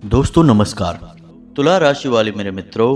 दोस्तों नमस्कार। तुला राशि वाले मेरे मित्रों,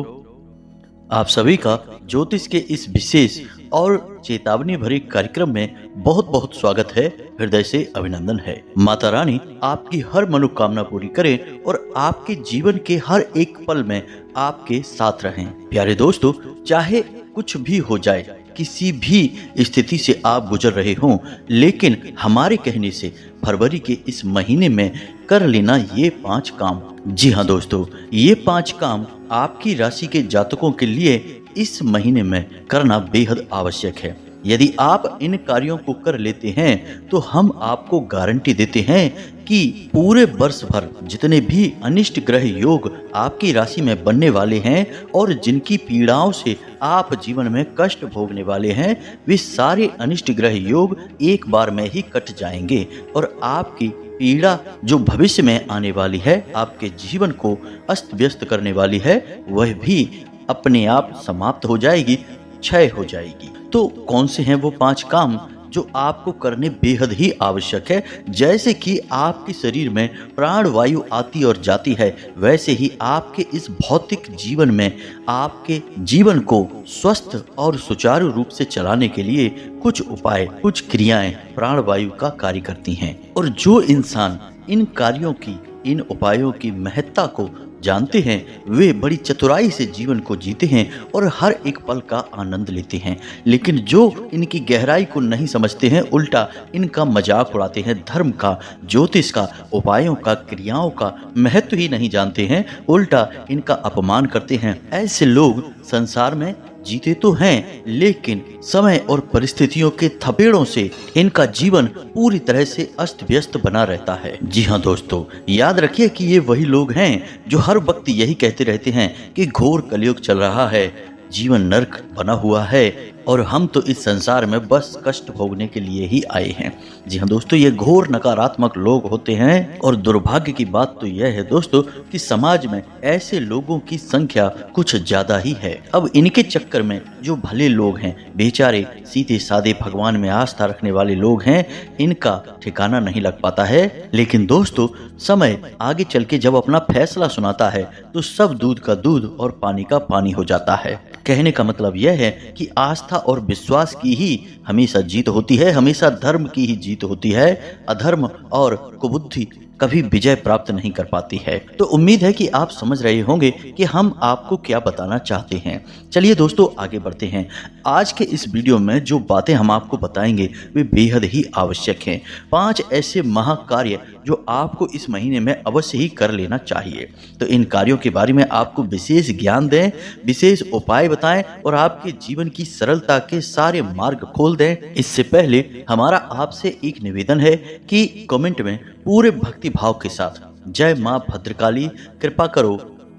आप सभी का ज्योतिष के इस विशेष और चेतावनी भरे कार्यक्रम में बहुत बहुत स्वागत है। हृदय से अभिनंदन है। माता रानी आपकी हर मनोकामना पूरी करे और आपके जीवन के हर एक पल में आपके साथ रहें। प्यारे दोस्तों, चाहे कुछ भी हो जाए, किसी भी स्थिति से आप गुजर रहे हों, लेकिन हमारे कहने से फरवरी के इस महीने में कर लेना ये 5 काम। जी हाँ दोस्तों, ये 5 काम आपकी राशि के जातकों के लिए इस महीने में करना बेहद आवश्यक है। यदि आप इन कार्यों को कर लेते हैं तो हम आपको गारंटी देते हैं कि पूरे वर्ष भर जितने भी अनिष्ट ग्रह योग आपकी राशि में बनने वाले हैं और जिनकी पीड़ाओं से आप जीवन में कष्ट भोगने वाले हैं, वे सारे अनिष्ट ग्रह योग एक बार में ही कट जाएंगे और आपकी पीड़ा जो भविष्य में आने वाली है, आपके जीवन को अस्त व्यस्त करने वाली है, वह भी अपने आप समाप्त हो जाएगी, क्षय हो जाएगी। तो कौन से हैं वो 5 काम जो आपको करने बेहद ही आवश्यक है? जैसे कि आपके शरीर में प्राण वायु आती और जाती है, वैसे ही आपके इस भौतिक जीवन में आपके जीवन को स्वस्थ और सुचारू रूप से चलाने के लिए कुछ उपाय, कुछ क्रियाएं प्राण वायु का कार्य करती हैं। और जो इंसान इन कार्यों की, इन उपायों की महत्ता को जानते हैं, वे बड़ी चतुराई से जीवन को जीते हैं और हर एक पल का आनंद लेते हैं। लेकिन जो इनकी गहराई को नहीं समझते हैं, उल्टा इनका मजाक उड़ाते हैं, धर्म का, ज्योतिष का, उपायों का, क्रियाओं का महत्व ही नहीं जानते हैं, उल्टा इनका अपमान करते हैं, ऐसे लोग संसार में जीते तो हैं, लेकिन समय और परिस्थितियों के थपेड़ों से इनका जीवन पूरी तरह से अस्त व्यस्त बना रहता है। जी हाँ दोस्तों, याद रखिए कि ये वही लोग हैं जो हर वक्त यही कहते रहते हैं कि घोर कलयुग चल रहा है, जीवन नरक बना हुआ है और हम तो इस संसार में बस कष्ट भोगने के लिए ही आए हैं। जी हाँ दोस्तों, ये घोर नकारात्मक लोग होते हैं और दुर्भाग्य की बात तो यह है दोस्तों कि समाज में ऐसे लोगों की संख्या कुछ ज्यादा ही है। अब इनके चक्कर में जो भले लोग हैं, बेचारे सीधे साधे भगवान में आस्था रखने वाले लोग हैं, इनका ठिकाना नहीं लग पाता है। लेकिन दोस्तों, समय आगे चल के जब अपना फैसला सुनाता है तो सब दूध का दूध और पानी का पानी हो जाता है। कहने का मतलब यह है कि आस्था और विश्वास की ही हमेशा जीत होती है, हमेशा धर्म की ही जीत होती है। अधर्म और कुबुद्धि कभी विजय प्राप्त नहीं कर पाती है। तो उम्मीद है कि आप समझ रहे होंगे कि हम आपको क्या बताना चाहते हैं। चलिए दोस्तों, आगे बढ़ते हैं। आज के इस वीडियो में जो बातें हम आपको बताएंगे वे बेहद ही आवश्यक हैं। 5 ऐसे महाकार्य जो आपको इस महीने में अवश्य ही कर लेना चाहिए। तो इन कार्यों के बारे में आपको विशेष ज्ञान दें, विशेष उपाय बताएं और आपके जीवन की सरलता के सारे मार्ग खोल दें। इससे पहले हमारा आपसे एक निवेदन है कि कमेंट में पूरे भक्ति भाव के साथ जय मां भद्रकाली कृपा करो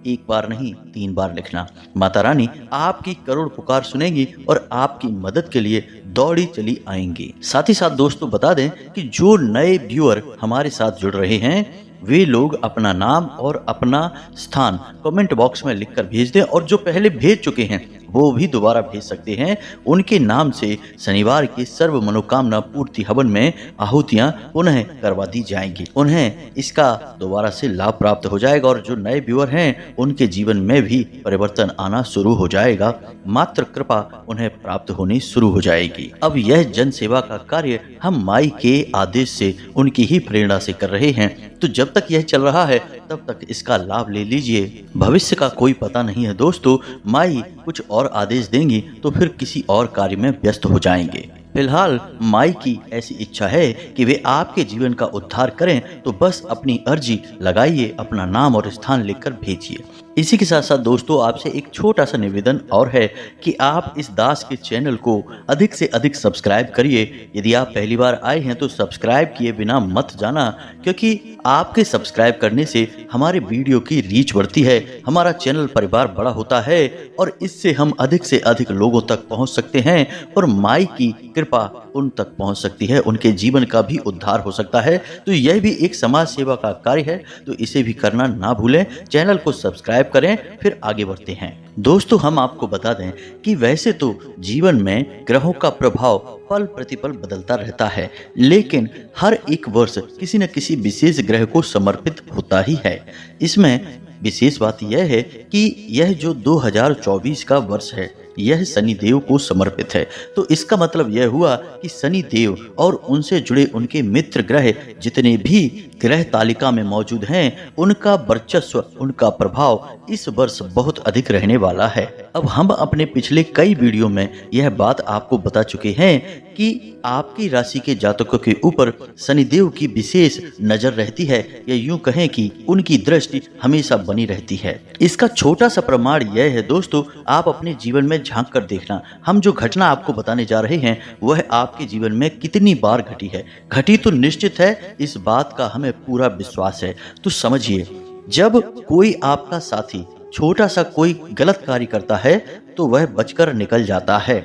1 बार नहीं 3 बार लिखना। माता रानी आपकी करोड़ पुकार सुनेंगी और आपकी मदद के लिए दौड़ी चली आएंगी। साथ ही साथ दोस्तों बता दें कि जो नए व्यूअर हमारे साथ जुड़ रहे हैं, वे लोग अपना नाम और अपना स्थान कमेंट बॉक्स में लिखकर भेज दें और जो पहले भेज चुके हैं वो भी दोबारा भेज सकते हैं। उनके नाम से शनिवार के सर्व मनोकामना पूर्ति हवन में आहुतियां पुनः करवा दी जाएंगी। उन्हें इसका दोबारा से लाभ प्राप्त हो जाएगा और जो नए व्यूअर हैं उनके जीवन में भी परिवर्तन आना शुरू हो जाएगा। मात्र कृपा उन्हें प्राप्त होनी शुरू हो जाएगी। अब यह जन सेवा का कार्य हम माई के आदेश से, उनकी ही प्रेरणा से कर रहे हैं। तो जब तक यह चल रहा है तब तक इसका लाभ ले लीजिए। भविष्य का कोई पता नहीं है दोस्तों, माई कुछ और आदेश देंगी तो फिर किसी और कार्य में व्यस्त हो जाएंगे। फिलहाल माई की ऐसी इच्छा है कि वे आपके जीवन का उद्धार करें, तो बस अपनी अर्जी लगाइए, अपना नाम और स्थान लिखकर भेजिए। इसी के साथ साथ दोस्तों आपसे एक छोटा सा निवेदन और है कि आप इस दास के चैनल को अधिक से अधिक सब्सक्राइब करिए। यदि आप पहली बार आए हैं तो सब्सक्राइब किए बिना मत जाना, क्योंकि आपके सब्सक्राइब करने से हमारे वीडियो की रीच बढ़ती है, हमारा चैनल परिवार बड़ा होता है और इससे हम अधिक से अधिक लोगों तक पहुंच सकते हैं और माई की कृपा उन तक पहुंच सकती है, उनके जीवन का भी उद्धार हो सकता है। तो यह भी एक समाज सेवा का कार्य है, तो इसे भी करना ना भूलें। चैनल को सब्सक्राइब सब्सक्राइब करें, फिर आगे बढ़ते हैं। दोस्तों, हम आपको बता दें कि वैसे तो जीवन में ग्रहों का प्रभाव पल प्रतिपल बदलता रहता है, लेकिन हर एक वर्ष किसी न किसी विशेष ग्रह को समर्पित होता ही है। इसमें विशेष बात यह है कि यह जो 2024 का वर्ष है, यह शनि देव को समर्पित है। तो इसका मतलब यह हुआ कि शनि देव और उनसे जुड़े उनके मित्र ग्रह जितने भी ग्रह तालिका में मौजूद हैं, उनका वर्चस्व, उनका प्रभाव इस वर्ष बहुत अधिक रहने वाला है। अब हम अपने पिछले कई वीडियो में यह बात आपको बता चुके हैं कि आपकी राशि के जातकों के ऊपर शनिदेव की विशेष नजर रहती है, या यूं कहें कि उनकी दृष्टि हमेशा बनी रहती है। इसका छोटा सा प्रमाण यह है दोस्तों, आप अपने जीवन में झांक कर देखना। हम जो घटना आपको बताने जा रहे हैं वह आपके जीवन में कितनी बार घटी है। घटी तो निश्चित है, इस बात का हमें पूरा विश्वास है। तो समझिए, जब कोई आपका साथी छोटा सा कोई गलत कार्य करता है तो वह बचकर निकल जाता है,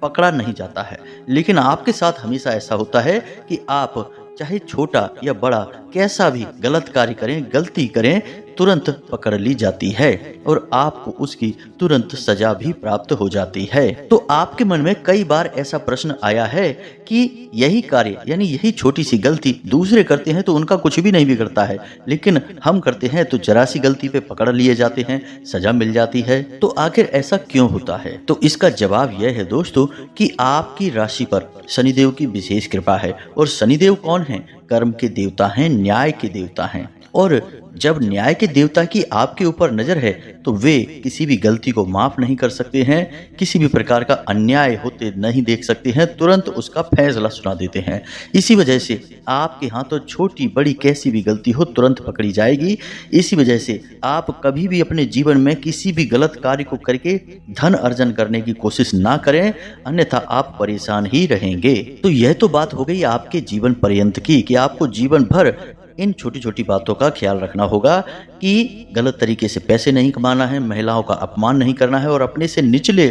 पकड़ा नहीं जाता है। लेकिन आपके साथ हमेशा ऐसा होता है कि आप चाहे छोटा या बड़ा कैसा भी गलत कार्य करें, गलती करें, तुरंत पकड़ ली जाती है और आपको उसकी तुरंत सजा भी प्राप्त हो जाती है। तो आपके मन में कई बार ऐसा प्रश्न आया है कि यही कार्य यानी यही छोटी सी गलती दूसरे करते हैं तो उनका कुछ भी नहीं बिगड़ता है, लेकिन हम करते हैं तो जरा सी गलती पे पकड़ लिए जाते हैं, सजा मिल जाती है। तो आखिर ऐसा क्यों होता है? तो इसका जवाब यह है दोस्तों कि आपकी राशि पर शनिदेव की विशेष कृपा है। और शनिदेव कौन है? कर्म के देवता हैं, न्याय के देवता हैं। और जब न्याय के देवता की आपके ऊपर नजर है तो वे किसी भी गलती को माफ नहीं कर सकते हैं, किसी भी प्रकार का अन्याय होते नहीं देख सकते हैं, तुरंत उसका फैसला सुना देते हैं। इसी वजह से आपके हाथों छोटी बड़ी कैसी भी गलती हो तुरंत पकड़ी जाएगी। इसी वजह से आप कभी भी अपने जीवन में किसी भी गलत कार्य को करके धन अर्जन करने की कोशिश ना करें, अन्यथा आप परेशान ही रहेंगे। तो यह तो बात हो गई आपके जीवन पर्यंत की कि आपको जीवन भर इन छोटी छोटी बातों का ख्याल रखना होगा कि गलत तरीके से पैसे नहीं कमाना है, महिलाओं का अपमान नहीं करना है, और अपने से निचले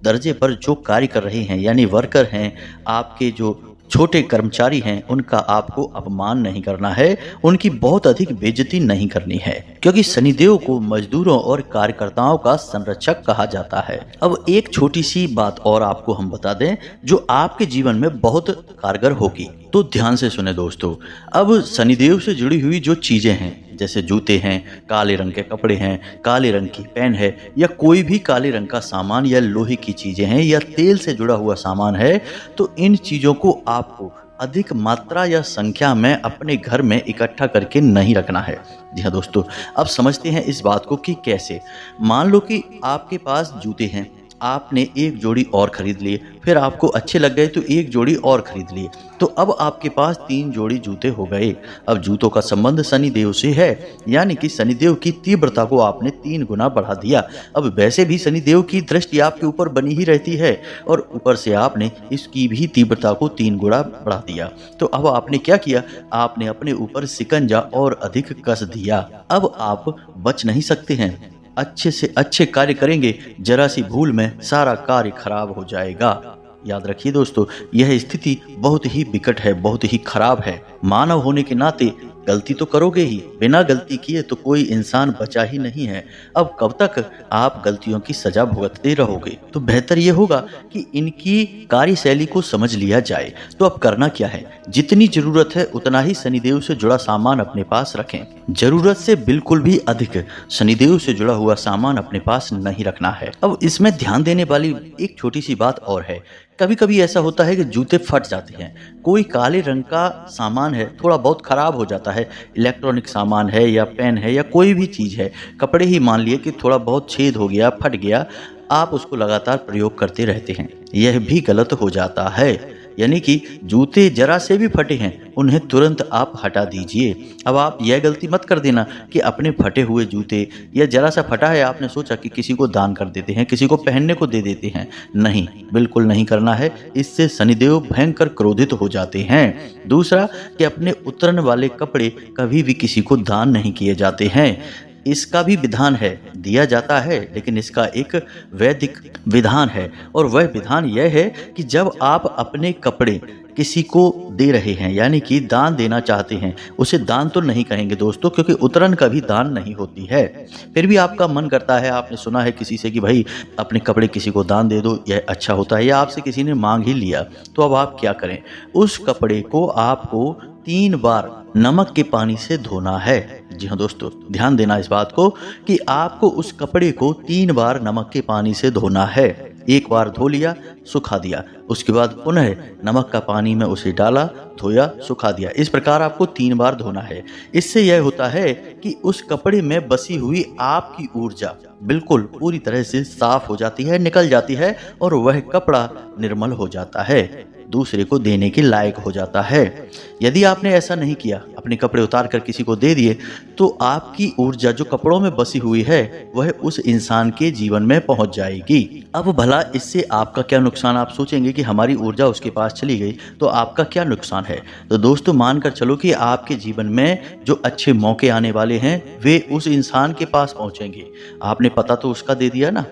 दर्जे पर जो कार्य कर रहे हैं यानी वर्कर हैं, आपके जो छोटे कर्मचारी हैं, उनका आपको अपमान नहीं करना है, उनकी बहुत अधिक बेइज्जती नहीं करनी है, क्योंकि शनिदेव को मजदूरों और कार्यकर्ताओं का संरक्षक कहा जाता है। अब एक छोटी सी बात और आपको हम बता दें जो आपके जीवन में बहुत कारगर होगी, तो ध्यान से सुने दोस्तों। अब शनिदेव से जुड़ी हुई जो चीजें हैं, जैसे जूते हैं, काले रंग के कपड़े हैं, काले रंग की पेन है, या कोई भी काले रंग का सामान या लोहे की चीजें हैं, या तेल से जुड़ा हुआ सामान है, तो इन चीजों को आपको अधिक मात्रा या संख्या में अपने घर में इकट्ठा करके नहीं रखना है। जी हाँ दोस्तों, अब समझते हैं इस बात को कि कैसे। मान लो कि आपके पास जूते हैं, आपने एक जोड़ी और खरीद लिए, फिर आपको अच्छे लग गए तो एक जोड़ी और खरीद लिए, तो अब आपके पास 3 जोड़ी जूते हो गए। अब जूतों का संबंध शनिदेव से है, यानी कि शनिदेव की तीव्रता को आपने 3 गुना बढ़ा दिया। अब वैसे भी शनिदेव की दृष्टि आपके ऊपर बनी ही रहती है, और ऊपर से आपने इसकी भी तीव्रता को 3 गुना बढ़ा दिया। तो अब आपने क्या किया? आपने अपने ऊपर शिकंजा और अधिक कस दिया। अब आप बच नहीं सकते हैं। अच्छे से अच्छे कार्य करेंगे, जरा सी भूल में सारा कार्य खराब हो जाएगा। याद रखिए दोस्तों, यह स्थिति बहुत ही विकट है, बहुत ही खराब है। मानव होने के नाते गलती तो करोगे ही, बिना गलती किए तो कोई इंसान बचा ही नहीं है। अब कब तक आप गलतियों की सजा भुगतते रहोगे? तो बेहतर यह होगा कि इनकी कार्यशैली को समझ लिया जाए। तो अब करना क्या है? जितनी जरूरत है उतना ही शनिदेव से जुड़ा सामान अपने पास रखें। जरूरत से बिल्कुल भी अधिक शनिदेव से जुड़ा हुआ सामान अपने पास नहीं रखना है। अब इसमें ध्यान देने वाली एक छोटी सी बात और है। कभी कभी ऐसा होता है कि जूते फट जाते हैं, कोई काले रंग का सामान है, थोड़ा बहुत खराब हो जाता है, इलेक्ट्रॉनिक सामान है या पेन है या कोई भी चीज़ है, कपड़े ही मान लिए कि थोड़ा बहुत छेद हो गया, फट गया, आप उसको लगातार प्रयोग करते रहते हैं, यह भी गलत हो जाता है। यानी कि जूते जरा से भी फटे हैं, उन्हें तुरंत आप हटा दीजिए। अब आप यह गलती मत कर देना कि अपने फटे हुए जूते या जरा सा फटा है आपने सोचा कि किसी को दान कर देते हैं, किसी को पहनने को दे देते हैं। नहीं, बिल्कुल नहीं करना है, इससे शनिदेव भयंकर क्रोधित हो जाते हैं। दूसरा कि अपने उतरन वाले कपड़े कभी भी किसी को दान नहीं किए जाते हैं। इसका भी विधान है, दिया जाता है, लेकिन इसका एक वैदिक विधान है। और वह विधान यह है कि जब आप अपने कपड़े किसी को दे रहे हैं, यानी कि दान देना चाहते हैं, उसे दान तो नहीं कहेंगे दोस्तों, क्योंकि उतरन कभी दान नहीं होती है। फिर भी आपका मन करता है, आपने सुना है किसी से कि भाई अपने कपड़े किसी को दान दे दो, यह अच्छा होता है, या आपसे किसी ने मांग ही लिया, तो अब आप क्या करें? उस कपड़े को आपको 3 बार नमक के पानी से धोना है। जी हाँ दोस्तों, ध्यान देना इस बात को कि आपको उस कपड़े को 3 बार नमक के पानी से धोना है। एक बार धो लिया, सुखा दिया, उसके बाद पुनः नमक का पानी में उसे डाला, धोया, सुखा दिया। इस प्रकार आपको 3 बार धोना है। इससे यह होता है कि उस कपड़े में बसी हुई आपकी ऊर्जा बिल्कुल पूरी तरह से साफ हो जाती है, निकल जाती है, और वह कपड़ा निर्मल हो जाता है, दूसरे को देने के लायक हो जाता है। यदि आपने ऐसा नहीं किया, अपने कपड़े उतार कर किसी को दे दिए, तो आपकी ऊर्जा जो कपड़ों में बसी हुई है वह उस इंसान के जीवन में पहुंच जाएगी। अब भला इससे आपका क्या नुकसान? आप सोचेंगे कि हमारी ऊर्जा उसके पास चली गई, तो आपका क्या नुकसान है? तो दोस्तों, मानकर चलो कि आपके जीवन में जो अच्छे मौके आने वाले हैं वे उस इंसान के पास पहुंचेंगे। आपने पता तो उसका दे दिया ना।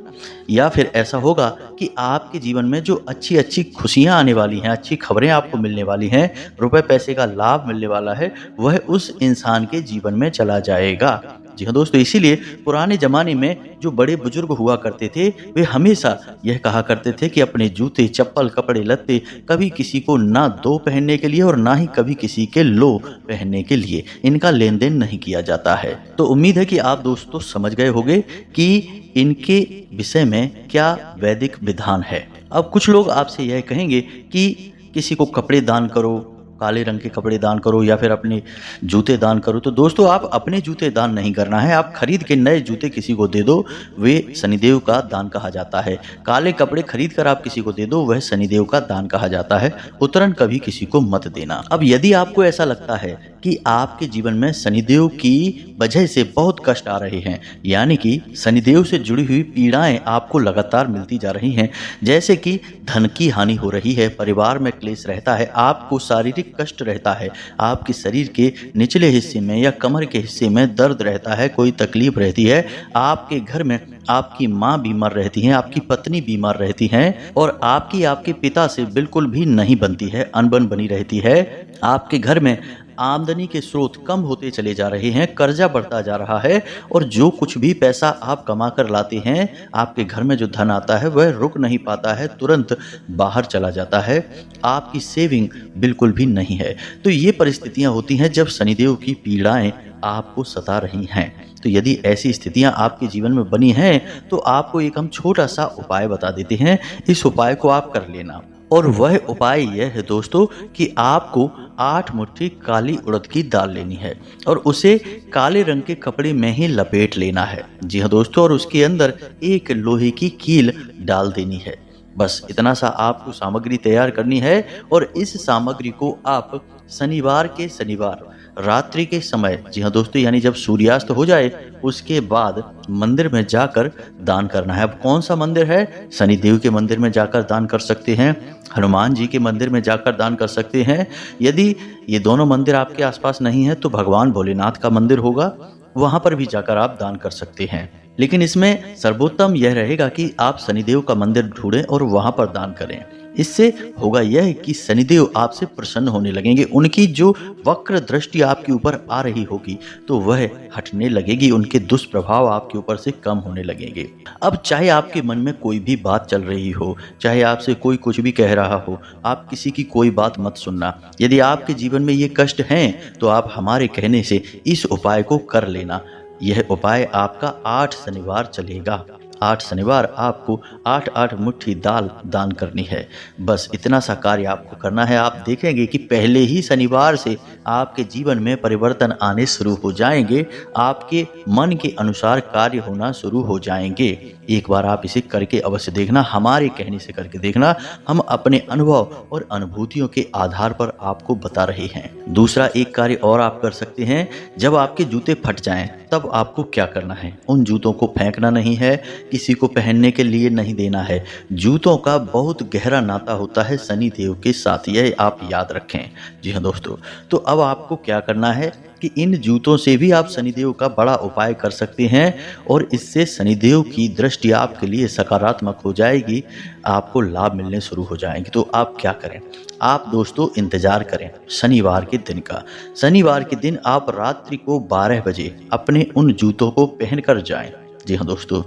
या फिर ऐसा होगा कि आपके जीवन में जो अच्छी अच्छी खुशियां आने वाली हैं, अच्छी खबरें आपको मिलने वाली हैं, रुपए पैसे का लाभ मिलने वाला है, वह उस इंसान के जीवन में चला जाएगा। जी हाँ दोस्तों, इसीलिए पुराने ज़माने में जो बड़े बुजुर्ग हुआ करते थे, वे हमेशा यह कहा करते थे कि अपने जूते, चप्पल, कपड़े लत्ते कभी किसी को ना दो पहनने के लिए और ना ही कभी किसी के लो पहनने के लिए, इनका लेन देन नहीं किया जाता है। तो उम्मीद है कि आप दोस्तों समझ गए होंगे कि इनके विषय में क्या वैदिक विधान है। अब कुछ लोग आपसे यह कहेंगे कि किसी को कपड़े दान करो, काले रंग के कपड़े दान करो, या फिर अपने जूते दान करो। तो दोस्तों, आप अपने जूते दान नहीं करना है, आप खरीद के नए जूते किसी को दे दो, वे शनिदेव का दान कहा जाता है। काले कपड़े खरीद कर आप किसी को दे दो, वह शनिदेव का दान कहा जाता है। उतरन कभी किसी को मत देना। अब यदि आपको ऐसा लगता है कि आपके जीवन में शनिदेव की वजह से बहुत कष्ट आ रहे हैं, यानी कि शनिदेव से जुड़ी हुई पीड़ाएं आपको लगातार मिलती जा रही हैं, जैसे कि धन की हानि हो रही है, परिवार में क्लेश रहता है, आपको शारीरिक कष्ट रहता है, आपके शरीर के निचले हिस्से में या कमर के हिस्से में दर्द रहता है, कोई तकलीफ रहती है, आपके घर में आपकी माँ बीमार रहती हैं, आपकी पत्नी बीमार रहती हैं, और आपके पिता से बिल्कुल भी नहीं बनती है, अनबन बनी रहती है, आपके घर में आमदनी के स्रोत कम होते चले जा रहे हैं, कर्जा बढ़ता जा रहा है, और जो कुछ भी पैसा आप कमा कर लाते हैं, आपके घर में जो धन आता है वह रुक नहीं पाता है, तुरंत बाहर चला जाता है, आपकी सेविंग बिल्कुल भी नहीं है। तो ये परिस्थितियां होती हैं जब शनिदेव की पीड़ाएं आपको सता रही हैं। तो यदि ऐसी स्थितियां आपके जीवन में बनी हैं, तो आपको एक हम छोटा सा उपाय बता देते हैं, इस उपाय को आप कर लेना। और वह उपाय यह है दोस्तों कि आपको 8 मुट्ठी काली उड़द की दाल लेनी है और उसे काले रंग के कपड़े में ही लपेट लेना है। जी हाँ दोस्तों, और उसके अंदर एक लोहे की कील डाल देनी है। बस इतना सा आपको सामग्री तैयार करनी है, और इस सामग्री को आप शनिवार के शनिवार रात्रि के समय, जी हाँ दोस्तों, यानी जब सूर्यास्त हो जाए उसके बाद मंदिर में जाकर दान करना है। अब कौन सा मंदिर है? शनिदेव के मंदिर में जाकर दान कर सकते हैं, हनुमान जी के मंदिर में जाकर दान कर सकते हैं। यदि ये दोनों मंदिर आपके आसपास नहीं है तो भगवान भोलेनाथ का मंदिर होगा, वहां पर भी जाकर आप दान कर सकते हैं। लेकिन इसमें सर्वोत्तम यह रहेगा कि आप शनिदेव का मंदिर ढूंढें और वहां पर दान करें। इससे होगा यह कि शनिदेव आपसे प्रसन्न होने लगेंगे, उनकी जो वक्र दृष्टि आपके ऊपर आ रही होगी तो वह हटने लगेगी, उनके दुष्प्रभाव आपके ऊपर से कम होने लगेंगे। अब चाहे आपके मन में कोई भी बात चल रही हो, चाहे आपसे कोई कुछ भी कह रहा हो, आप किसी की कोई बात मत सुनना। यदि आपके जीवन में ये कष्ट हैं तो आप हमारे कहने से इस उपाय को कर लेना। यह उपाय आपका 8 शनिवार चलेगा। 8 शनिवार आपको 8-8 मुट्ठी दाल दान करनी है। बस इतना सा कार्य आपको करना है। आप देखेंगे कि पहले ही शनिवार से आपके जीवन में परिवर्तन आने शुरू हो जाएंगे, आपके मन के अनुसार कार्य होना शुरू हो जाएंगे। एक बार आप इसे करके अवश्य देखना, हमारे कहने से करके देखना। हम अपने अनुभव और अनुभूतियों के आधार पर आपको बता रहे हैं। दूसरा एक कार्य और आप कर सकते हैं, जब आपके जूते फट जाएं तब आपको क्या करना है? उन जूतों को फेंकना नहीं है, किसी को पहनने के लिए नहीं देना है। जूतों का बहुत गहरा नाता होता है शनि देव के साथ, यह आप याद रखें। जी हाँ दोस्तों, तो अब आपको क्या करना है कि इन जूतों से भी आप शनिदेव का बड़ा उपाय कर सकते हैं और इससे शनिदेव की दृष्टि आपके लिए सकारात्मक हो जाएगी, आपको लाभ मिलने शुरू हो जाएंगे। तो आप क्या करें, आप दोस्तों इंतजार करें शनिवार के दिन का। शनिवार के दिन आप रात्रि को 12 बजे अपने उन जूतों को पहनकर जाएं। जी हाँ दोस्तों,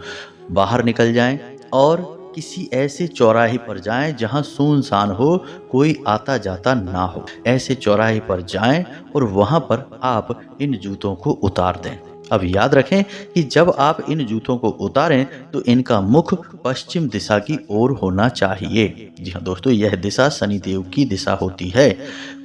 बाहर निकल जाएं और किसी ऐसे चौराहे पर जाएं जहां सुनसान हो, कोई आता जाता ना हो। ऐसे चौराहे पर जाएं और वहां पर आप इन जूतों को उतार दें। अब याद रखें कि जब आप इन जूतों को उतारें तो इनका मुख पश्चिम दिशा की ओर होना चाहिए। जी हाँ दोस्तों, यह दिशा शनिदेव की दिशा होती है।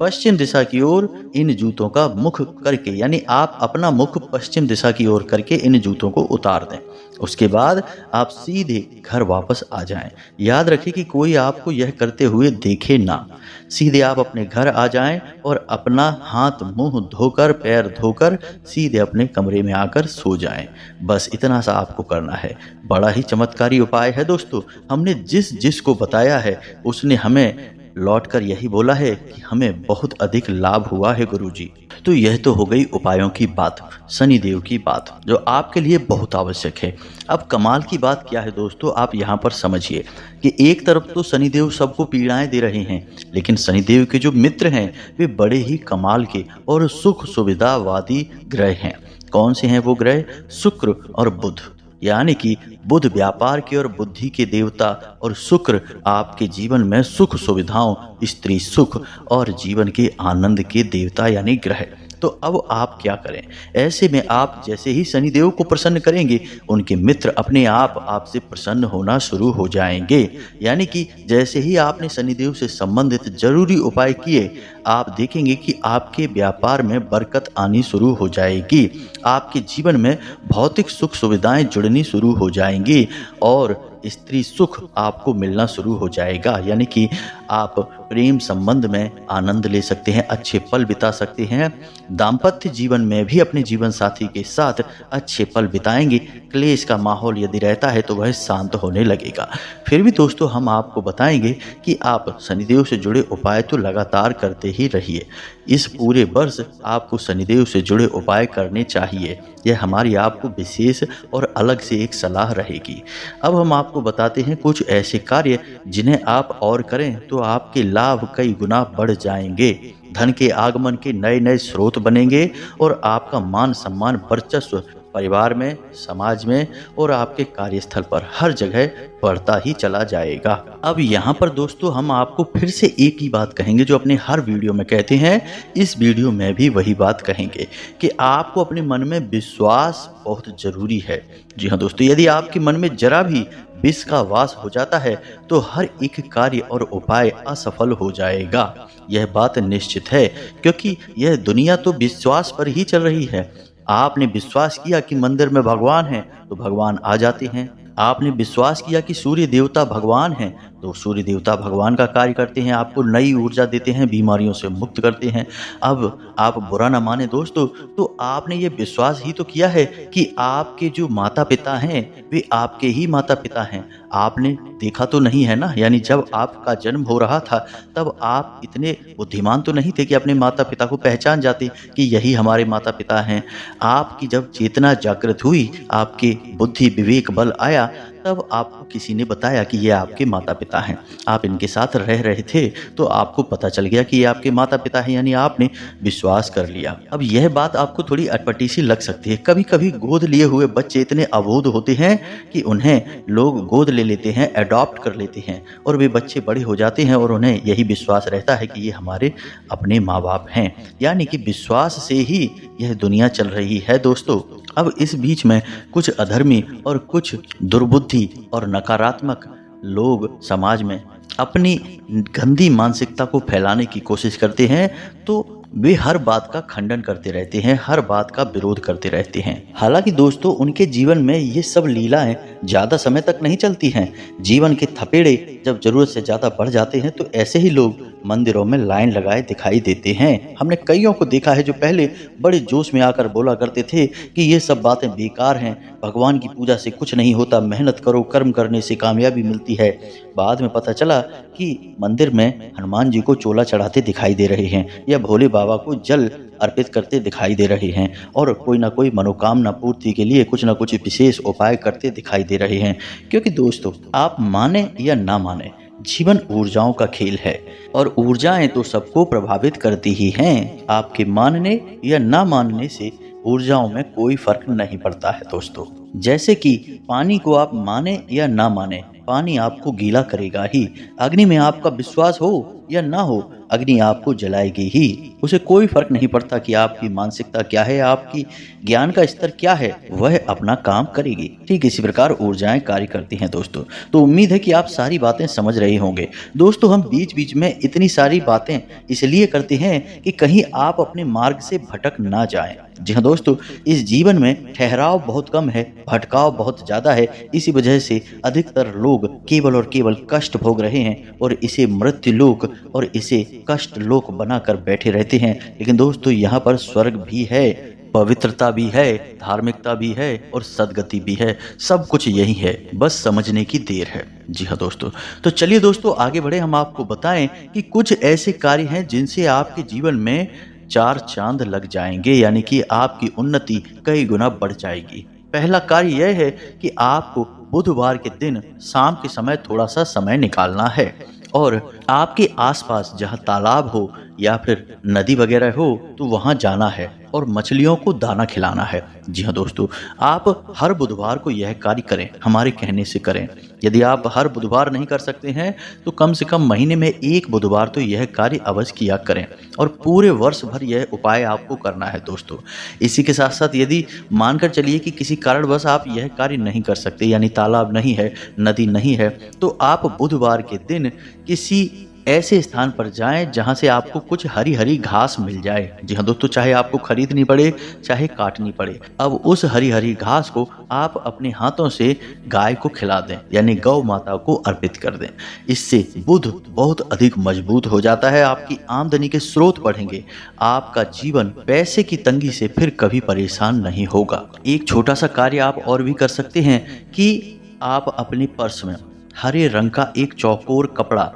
पश्चिम दिशा की ओर इन जूतों का मुख करके, यानी आप अपना मुख पश्चिम दिशा की ओर करके इन जूतों को उतार दें। उसके बाद आप सीधे घर वापस आ जाएं। याद रखें कि कोई आपको यह करते हुए देखे ना। सीधे आप अपने घर आ जाएं और अपना हाथ मुंह धोकर, पैर धोकर सीधे अपने कमरे में आकर सो जाएं। बस इतना सा आपको करना है। बड़ा ही चमत्कारी उपाय है दोस्तों। हमने जिस जिस को बताया है उसने हमें लौटकर यही बोला है कि हमें बहुत अधिक लाभ हुआ है गुरुजी। तो यह तो हो गई उपायों की बात, शनिदेव की बात, जो आपके लिए बहुत आवश्यक है। अब कमाल की बात क्या है दोस्तों, आप यहाँ पर समझिए कि एक तरफ तो शनिदेव सबको पीड़ाएं दे रहे हैं, लेकिन शनिदेव के जो मित्र हैं वे बड़े ही कमाल के और सुख सुविधावादी ग्रह हैं। कौन से हैं वो ग्रह? शुक्र और बुध। यानी कि बुध व्यापार के और बुद्धि के देवता और शुक्र आपके जीवन में सुख सुविधाओं, स्त्री सुख और जीवन के आनंद के देवता यानी ग्रह। तो अब आप क्या करें, ऐसे में आप जैसे ही शनिदेव को प्रसन्न करेंगे उनके मित्र अपने आप आपसे प्रसन्न होना शुरू हो जाएंगे। यानी कि जैसे ही आपने शनिदेव से संबंधित जरूरी उपाय किए, आप देखेंगे कि आपके व्यापार में बरकत आनी शुरू हो जाएगी, आपके जीवन में भौतिक सुख सुविधाएं जुड़नी शुरू हो जाएंगी और स्त्री सुख आपको मिलना शुरू हो जाएगा। यानी कि आप प्रेम संबंध में आनंद ले सकते हैं, अच्छे पल बिता सकते हैं। दाम्पत्य जीवन में भी अपने जीवन साथी के साथ अच्छे पल बिताएंगे। क्लेश का माहौल यदि रहता है तो वह शांत होने लगेगा। फिर भी दोस्तों हम आपको बताएंगे कि आप शनिदेव से जुड़े उपाय तो लगातार करते ही रहिए। इस पूरे वर्ष आपको शनिदेव से जुड़े उपाय करने चाहिए। यह हमारी आपको विशेष और अलग से एक सलाह रहेगी। अब हम आपको बताते हैं कुछ ऐसे कार्य जिन्हें आप और करें तो आपके लाभ कई गुना बढ़ जाएंगे। धन के आगमन के नए नए स्रोत बनेंगे और आपका मान सम्मान, वर्चस्व परिवार में, समाज में और आपके कार्यस्थल पर हर जगह बढ़ता ही चला जाएगा। अब यहाँ पर दोस्तों हम आपको फिर से एक ही बात कहेंगे जो अपने हर वीडियो में कहते हैं, इस वीडियो में भी वही बात कहेंगे कि आपको अपने मन में विश्वास बहुत जरूरी है। जी हाँ दोस्तों, यदि आपके मन में जरा भी विष का वास हो जाता है तो हर एक कार्य और उपाय असफल हो जाएगा। यह बात निश्चित है, क्योंकि यह दुनिया तो विश्वास पर ही चल रही है। आपने विश्वास किया कि मंदिर में भगवान हैं तो भगवान आ जाते हैं। आपने विश्वास किया कि सूर्य देवता भगवान हैं तो सूर्य देवता भगवान का कार्य करते हैं, आपको नई ऊर्जा देते हैं, बीमारियों से मुक्त करते हैं। अब आप बुरा ना माने दोस्तों, तो आपने ये विश्वास ही तो किया है कि आपके जो माता पिता हैं वे आपके ही माता पिता हैं। आपने देखा तो नहीं है ना, यानी जब आपका जन्म हो रहा था तब आप इतने बुद्धिमान तो नहीं थे कि अपने माता पिता को पहचान जाते कि यही हमारे माता पिता हैं। आपकी जब चेतना जागृत हुई, आपके बुद्धि विवेक बल आया, तब आपको किसी ने बताया कि ये आपके माता पिता हैं। आप इनके साथ रह रहे थे तो आपको पता चल गया कि ये आपके माता पिता हैं, यानी आपने विश्वास कर लिया। अब यह बात आपको थोड़ी अटपटी सी लग सकती है। कभी कभी गोद लिए हुए बच्चे इतने अबोध होते हैं कि उन्हें लोग गोद ले लेते हैं, अडॉप्ट कर लेते हैं और वे बच्चे बड़े हो जाते हैं और उन्हें यही विश्वास रहता है कि ये हमारे अपने माँ बाप हैं। यानी कि विश्वास से ही यह दुनिया चल रही है दोस्तों। अब इस बीच में कुछ अधर्मी और कुछ दुर्बुद्धि और नकारात्मक लोग समाज में अपनी गंदी मानसिकता को फैलाने की कोशिश करते हैं, तो वे हर बात का खंडन करते रहते हैं, हर बात का विरोध करते रहते हैं। हालांकि दोस्तों उनके जीवन में ये सब लीलाएं ज़्यादा समय तक नहीं चलती हैं। जीवन के थपेड़े जब ज़रूरत से ज़्यादा बढ़ जाते हैं तो ऐसे ही लोग मंदिरों में लाइन लगाए दिखाई देते हैं। हमने कईयों को देखा है जो पहले बड़े जोश में आकर बोला करते थे कि ये सब बातें बेकार हैं, भगवान की पूजा से कुछ नहीं होता, मेहनत करो, कर्म करने से कामयाबी मिलती है। बाद में पता चला कि मंदिर में हनुमान जी को चोला चढ़ाते दिखाई दे रहे हैं या भोले बाबा को जल अर्पित करते दिखाई दे रहे हैं और कोई ना कोई मनोकामना पूर्ति के लिए कुछ ना कुछ विशेष उपाय करते दिखाई दे रहे हैं। क्योंकि दोस्तों, आप माने या ना माने, जीवन ऊर्जाओं का खेल है और ऊर्जाएं तो सबको प्रभावित करती ही हैं। आपके मानने या ना मानने से ऊर्जाओं में कोई फर्क नहीं पड़ता है दोस्तों। जैसे कि पानी को आप माने या ना माने, पानी आपको गीला करेगा ही। अग्नि में आपका विश्वास हो या ना हो, अग्नि आपको जलाएगी ही। उसे कोई फर्क नहीं पड़ता कि आपकी मानसिकता क्या है, आपकी ज्ञान का स्तर क्या है, वह अपना काम करेगी। ठीक इसी प्रकार ऊर्जाएं कार्य करती हैं दोस्तों। तो उम्मीद है कि आप सारी बातें समझ रहे होंगे। दोस्तों, हम बीच बीच में इतनी सारी बातें इसलिए करते हैं कि कहीं आप अपने मार्ग से भटक ना जाएं। जी हाँ दोस्तों, इस जीवन में ठहराव बहुत कम है, भटकाव बहुत ज्यादा है। इसी वजह से अधिकतर लोग केवल और केवल कष्ट भोग रहे हैं और इसे मृत्यु लोक और इसे कष्ट लोक बनाकर बैठे रहते हैं। लेकिन दोस्तों, यहाँ पर स्वर्ग भी है, पवित्रता भी है, धार्मिकता भी है और सद्गति भी है। सब कुछ यही है, बस समझने की देर है। जी हाँ दोस्तों, तो चलिए दोस्तों आगे बढ़े। हम आपको बताएं कि कुछ ऐसे कार्य हैं जिनसे आपके जीवन में 4 चांद लग जाएंगे, यानी कि आपकी उन्नति कई गुना बढ़ जाएगी। पहला कार्य यह है कि आपको बुधवार के दिन शाम के समय थोड़ा सा समय निकालना है और आपके आसपास जहाँ तालाब हो या फिर नदी वगैरह हो तो वहाँ जाना है और मछलियों को दाना खिलाना है। जी हाँ दोस्तों, आप हर बुधवार को यह कार्य करें, हमारे कहने से करें। यदि आप हर बुधवार नहीं कर सकते हैं तो कम से कम महीने में 1 बुधवार तो यह कार्य अवश्य किया करें और पूरे वर्ष भर यह उपाय आपको करना है दोस्तों। इसी के साथ साथ यदि मानकर चलिए कि किसी कारणवश आप यह कार्य नहीं कर सकते, यानी तालाब नहीं है, नदी नहीं है, तो आप बुधवार के दिन किसी ऐसे स्थान पर जाएं जहां से आपको कुछ हरी हरी घास मिल जाए। जी हाँ दोस्तों, चाहे आपको खरीदनी पड़े चाहे काटनी पड़े, अब उस हरी हरी घास को आप अपने हाथों से गाय को खिला दें, यानी गौ माता को अर्पित कर दें। इससे बुध बहुत अधिक मजबूत हो जाता है, आपकी आमदनी के स्रोत बढ़ेंगे, आपका जीवन पैसे की तंगी से फिर कभी परेशान नहीं होगा। एक छोटा सा कार्य आप और भी कर सकते हैं कि आप अपने पर्स में हरे रंग का एक चौकोर कपड़ा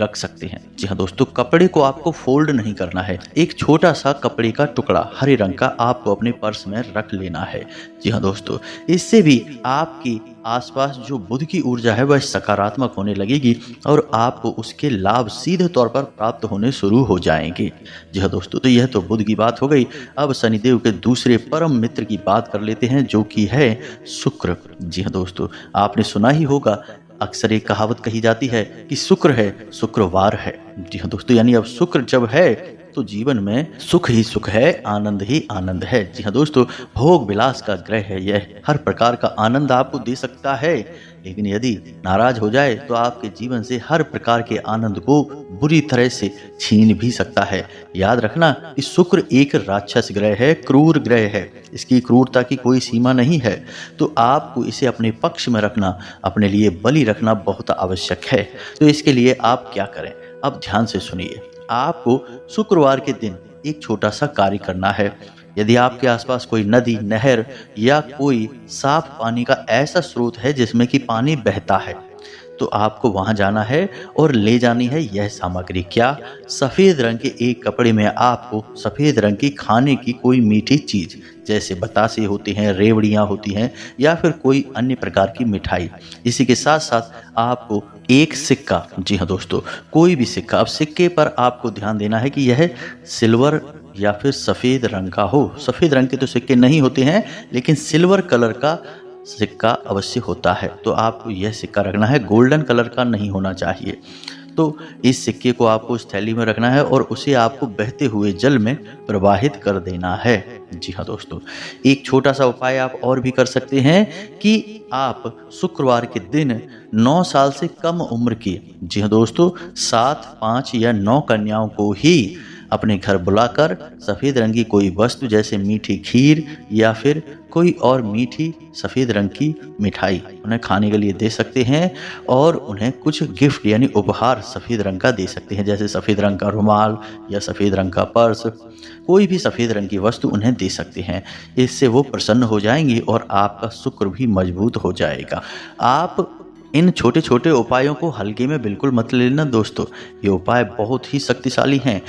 रख सकते हैं। जी हाँ दोस्तों, कपड़े को आपको फोल्ड नहीं करना है, एक छोटा सा कपड़े का टुकड़ा हरे रंग का आपको अपने पर्स में रख लेना है। जी हाँ दोस्तों, इससे भी आपकी आसपास जो बुध की ऊर्जा है वह सकारात्मक होने लगेगी और आपको उसके लाभ सीधे तौर पर प्राप्त होने शुरू हो जाएंगे। जी हाँ दोस्तों, तो यह तो बुध की बात हो गई। अब शनिदेव के दूसरे परम मित्र की बात कर लेते हैं, जो कि है शुक्र। जी हाँ दोस्तों, आपने सुना ही होगा, अक्सर एक कहावत कही जाती है कि शुक्र है शुक्रवार है। जी हाँ दोस्तों, यानी अब शुक्र जब है तो जीवन में सुख ही सुख है, आनंद ही आनंद है। जी हाँ दोस्तों, भोग विलास का ग्रह है यह, हर प्रकार का आनंद आपको दे सकता है, लेकिन यदि नाराज हो जाए तो आपके जीवन से हर प्रकार के आनंद को बुरी तरह से छीन भी सकता है। याद रखना कि शुक्र एक राक्षस ग्रह है, क्रूर ग्रह है, इसकी क्रूरता की कोई सीमा नहीं है। तो आपको इसे अपने पक्ष में रखना, अपने लिए बलि रखना बहुत आवश्यक है। तो इसके लिए आप क्या करें, अब ध्यान से सुनिए। आपको शुक्रवार के दिन एक छोटा सा कार्य करना है। यदि आपके आसपास कोई नदी, नहर या कोई साफ पानी का ऐसा स्रोत है जिसमें कि पानी बहता है, तो आपको वहां जाना है और ले जानी है यह सामग्री। क्या? सफेद रंग के एक कपड़े में आपको सफेद रंग की खाने की कोई मीठी चीज, जैसे बतासे होते हैं, रेवड़ियां होती हैं या फिर कोई अन्य प्रकार की मिठाई। इसी के साथ साथ आपको एक सिक्का, जी हाँ दोस्तों, कोई भी सिक्का। अब सिक्के पर आपको ध्यान देना है कि यह सिल्वर या फिर सफेद रंग का हो। सफेद रंग के तो सिक्के नहीं होते हैं, लेकिन सिल्वर कलर का सिक्का अवश्य होता है। तो आपको यह सिक्का रखना है, गोल्डन कलर का नहीं होना चाहिए। तो इस सिक्के को आपको उस थैली में रखना है और उसे आपको बहते हुए जल में प्रवाहित कर देना है। जी हाँ दोस्तों, एक छोटा सा उपाय आप और भी कर सकते हैं कि आप शुक्रवार के दिन 9 साल से कम उम्र की, जी हाँ दोस्तों, 7, 5 या 9 कन्याओं को ही अपने घर बुलाकर सफ़ेद रंग की कोई वस्तु जैसे मीठी खीर या फिर कोई और मीठी सफ़ेद रंग की मिठाई उन्हें खाने के लिए दे सकते हैं और उन्हें कुछ गिफ्ट यानी उपहार सफ़ेद रंग का दे सकते हैं, जैसे सफ़ेद रंग का रुमाल या सफ़ेद रंग का पर्स, कोई भी सफ़ेद रंग की वस्तु उन्हें दे सकते हैं। इससे वो प्रसन्न हो जाएंगी और आपका शुक्र भी मजबूत हो जाएगा। आप इन छोटे छोटे उपायों को हल्के में बिल्कुल मत लेना दोस्तों, ये उपाय बहुत ही शक्तिशाली हैं।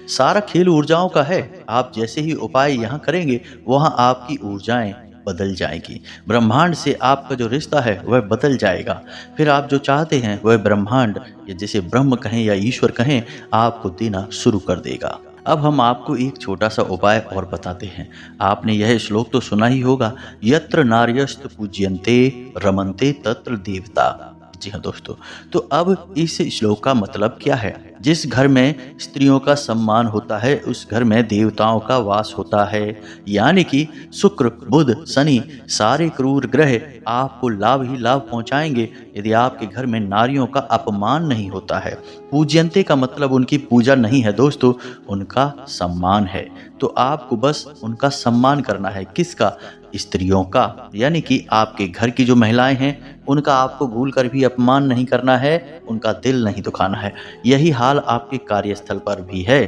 सारा खेल ऊर्जाओं का है। आप जैसे ही उपाय यहाँ करेंगे वहाँ आपकी ऊर्जाएं बदल जाएगी। ब्रह्मांड से आपका जो रिश्ता है वह बदल जाएगा। फिर आप जो चाहते हैं वह ब्रह्मांड या जिसे ब्रह्म कहें या ईश्वर कहें आपको देना शुरू कर देगा। अब हम आपको एक छोटा सा उपाय और बताते हैं। आपने यह श्लोक तो सुना ही होगा, यत्र नार्यस्तु पूज्यन्ते रमन्ते तत्र देवता। जी हाँ दोस्तों, तो अब इस श्लोक का मतलब क्या है? जिस घर में स्त्रियों का सम्मान होता है उस घर में देवताओं का वास होता है। यानी कि शुक्र, बुध, शनि सारे क्रूर ग्रह आपको लाभ ही लाभ पहुंचाएंगे यदि आपके घर में नारियों का अपमान नहीं होता है। पूज्यंते का मतलब उनकी पूजा नहीं है दोस्तों, उनका सम्मान है। तो आपको बस उनका सम्मान करना है। किसका? स्त्रियों का। यानी कि आपके घर की जो महिलाएं हैं उनका आपको भूल कर भी अपमान नहीं करना है, उनका दिल नहीं दुखाना है। यही हाल आपके कार्यस्थल पर भी है।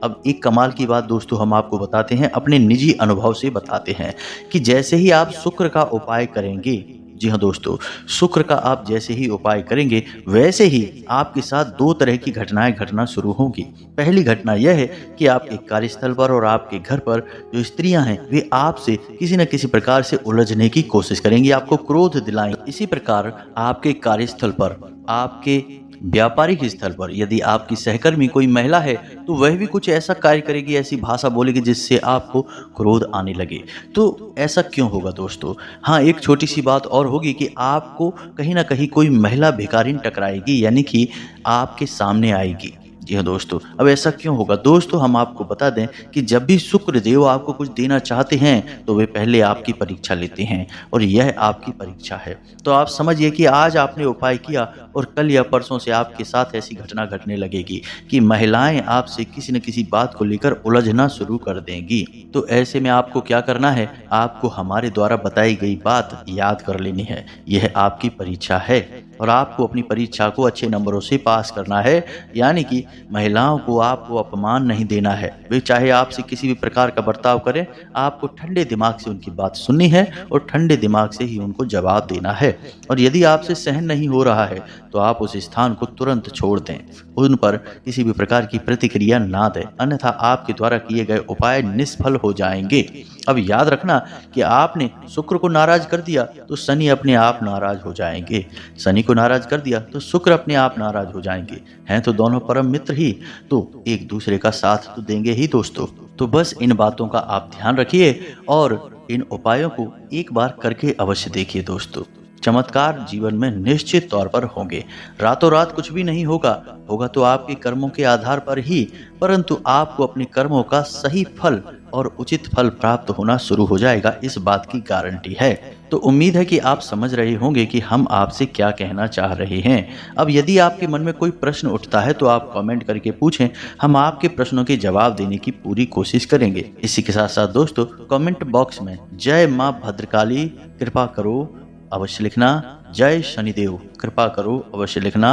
अब एक कमाल की बात दोस्तों हम आपको बताते हैं, अपने निजी अनुभव से बताते हैं कि जैसे ही आप शुक्र का उपाय करेंगे, जी हाँ दोस्तों, शुक्र का आप जैसे ही उपाय करेंगे वैसे ही आपके साथ दो तरह की घटनाएं घटना शुरू होंगी। पहली घटना यह है कि आपके कार्यस्थल पर और आपके घर पर जो स्त्रियां हैं वे आपसे किसी न किसी प्रकार से उलझने की कोशिश करेंगी, आपको क्रोध दिलाएंगी। इसी प्रकार आपके कार्यस्थल पर, आपके व्यापारिक स्थल पर यदि आपकी सहकर्मी कोई महिला है तो वह भी कुछ ऐसा कार्य करेगी, ऐसी भाषा बोलेगी जिससे आपको क्रोध आने लगे। तो ऐसा क्यों होगा दोस्तों? हाँ, एक छोटी सी बात और होगी कि आपको कहीं ना कहीं कोई महिला भिखारिन टकराएगी, यानी कि आपके सामने आएगी। जी हाँ दोस्तों, अब ऐसा क्यों होगा? दोस्तों हम आपको बता दें कि जब भी शुक्र देव आपको कुछ देना चाहते हैं तो वे पहले आपकी परीक्षा लेते हैं और यह आपकी परीक्षा है। तो आप समझिए कि आज आपने उपाय किया और कल या परसों से आपके साथ ऐसी घटना घटने लगेगी कि महिलाएं आपसे किसी न किसी बात को लेकर उलझना शुरू कर देंगी। तो ऐसे में आपको क्या करना है? आपको हमारे द्वारा बताई गई बात याद कर लेनी है। यह आपकी परीक्षा है और आपको अपनी परीक्षा को अच्छे नंबरों से पास करना है। यानी कि महिलाओं को आपको अपमान नहीं देना है। वे चाहे आपसे किसी भी प्रकार का बर्ताव करें, आपको ठंडे दिमाग से उनकी बात सुननी है और ठंडे दिमाग से ही उनको जवाब देना है। और यदि आपसे सहन नहीं हो रहा है तो आप उस स्थान को तुरंत छोड़ दें, उन पर किसी भी प्रकार की प्रतिक्रिया ना दें, अन्यथा आपके द्वारा किए गए उपाय निष्फल हो जाएंगे। अब याद रखना कि आपने शुक्र को नाराज कर दिया तो शनि अपने आप नाराज हो जाएंगे, शनि को नाराज कर दिया तो शुक्र अपने आप नाराज हो जाएंगे। हैं तो दोनों परम मित्र ही, तो एक दूसरे का साथ तो देंगे ही दोस्तों। तो बस इन बातों का आप ध्यान रखिए और इन उपायों को एक बार करके अवश्य देखिए दोस्तों। चमत्कार जीवन में निश्चित तौर पर होंगे। रातों रात कुछ भी नहीं होगा, होगा तो आपके कर्मों के आधार पर ही, परंतु आपको अपने कर्मों का सही फल और उचित फल प्राप्त होना शुरू हो जाएगा, इस बात की गारंटी है। तो उम्मीद है कि आप समझ रहे होंगे कि हम आपसे क्या कहना चाह रहे हैं। अब यदि आपके मन में कोई प्रश्न उठता है तो आप कमेंट करके पूछें, हम आपके प्रश्नों के जवाब देने की पूरी कोशिश करेंगे। इसी के साथ साथ दोस्तों कमेंट बॉक्स में जय माँ भद्रकाली कृपा करो अवश्य लिखना, जय शनिदेव कृपा करो अवश्य लिखना।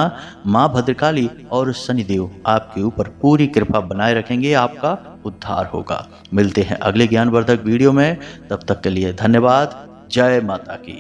माँ भद्रकाली और शनिदेव आपके ऊपर पूरी कृपा बनाए रखेंगे, आपका उद्धार होगा। मिलते हैं अगले ज्ञानवर्धक वीडियो में, तब तक के लिए धन्यवाद। जय माता की।